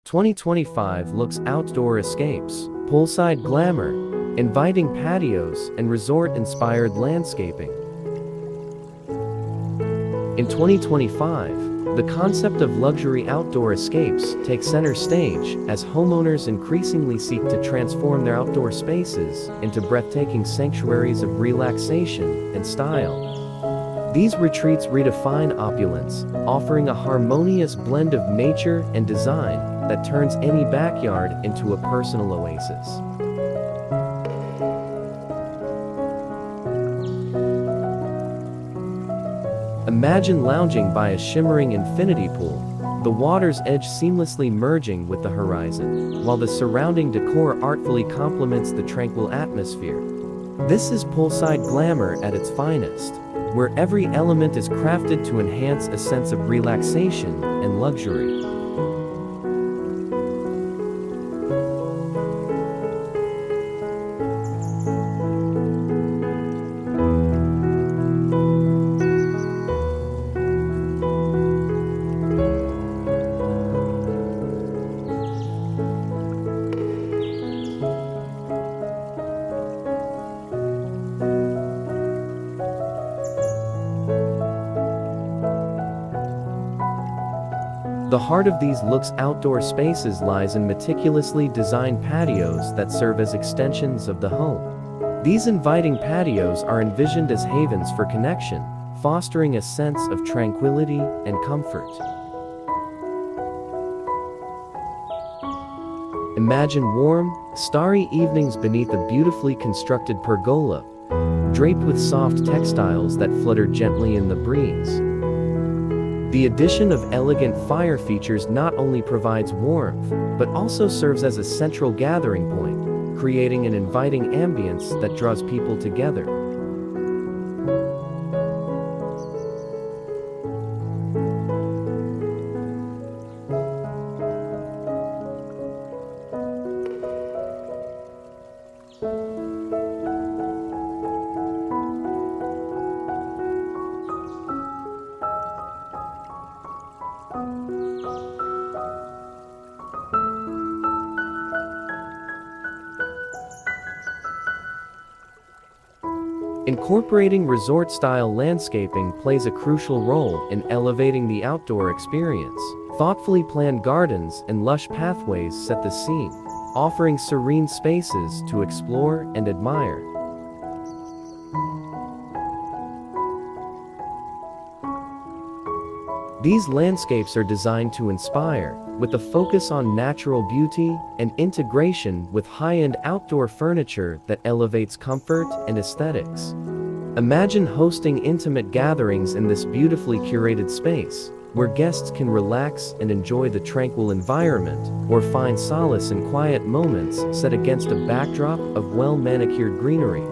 2025 Luxe outdoor escapes, poolside glamour, inviting patios, and resort-inspired landscaping. In 2025, the concept of luxury outdoor escapes takes center stage as homeowners increasingly seek to transform their outdoor spaces into breathtaking sanctuaries of relaxation and style. These retreats redefine opulence, offering a harmonious blend of nature and design that turns any backyard into a personal oasis. Imagine lounging by a shimmering infinity pool, the water's edge seamlessly merging with the horizon, while the surrounding decor artfully complements the tranquil atmosphere. This is poolside glamour at its finest, where every element is crafted to enhance a sense of relaxation and luxury. The heart of these Luxe outdoor spaces lies in meticulously designed patios that serve as extensions of the home. These inviting patios are envisioned as havens for connection, fostering a sense of tranquility and comfort. Imagine warm, starry evenings beneath a beautifully constructed pergola, draped with soft textiles that flutter gently in the breeze. The addition of elegant fire features not only provides warmth, but also serves as a central gathering point, creating an inviting ambience that draws people together. Incorporating resort-style landscaping plays a crucial role in elevating the outdoor experience. Thoughtfully planned gardens and lush pathways set the scene, offering serene spaces to explore and admire. These landscapes are designed to inspire, with a focus on natural beauty and integration with high-end outdoor furniture that elevates comfort and aesthetics. Imagine hosting intimate gatherings in this beautifully curated space, where guests can relax and enjoy the tranquil environment, or find solace in quiet moments set against a backdrop of well-manicured greenery.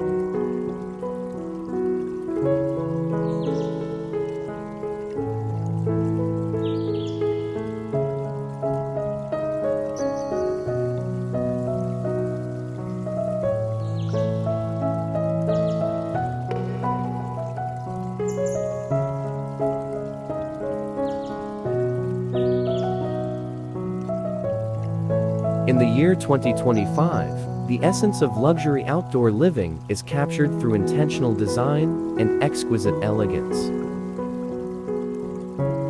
In the year 2025, the essence of luxury outdoor living is captured through intentional design and exquisite elegance.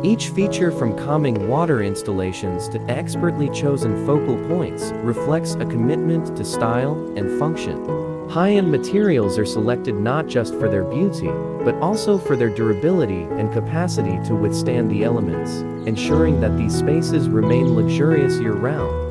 Each feature, from calming water installations to expertly chosen focal points, reflects a commitment to style and function. High-end materials are selected not just for their beauty, but also for their durability and capacity to withstand the elements, ensuring that these spaces remain luxurious year-round.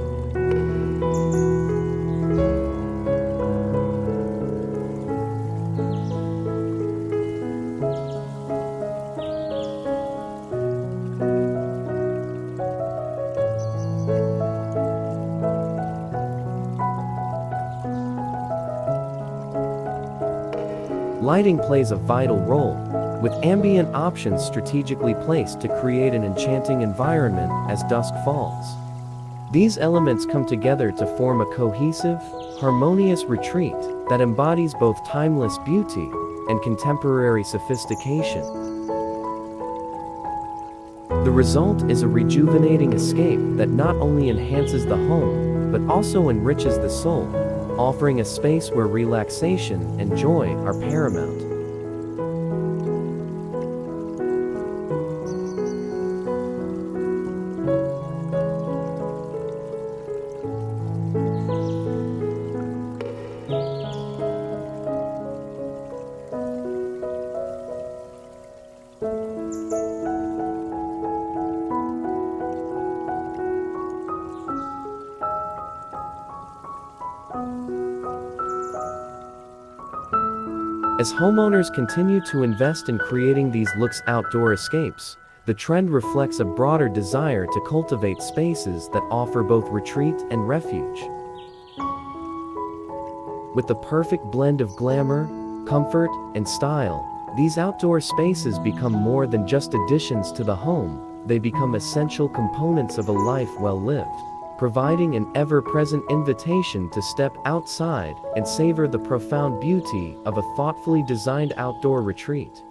Lighting plays a vital role, with ambient options strategically placed to create an enchanting environment as dusk falls. These elements come together to form a cohesive, harmonious retreat that embodies both timeless beauty and contemporary sophistication. The result is a rejuvenating escape that not only enhances the home, but also enriches the soul, offering a space where relaxation and joy are paramount. As homeowners continue to invest in creating these Luxe outdoor escapes, the trend reflects a broader desire to cultivate spaces that offer both retreat and refuge. With the perfect blend of glamour, comfort, and style, these outdoor spaces become more than just additions to the home, they become essential components of a life well lived, providing an ever-present invitation to step outside and savor the profound beauty of a thoughtfully designed outdoor retreat.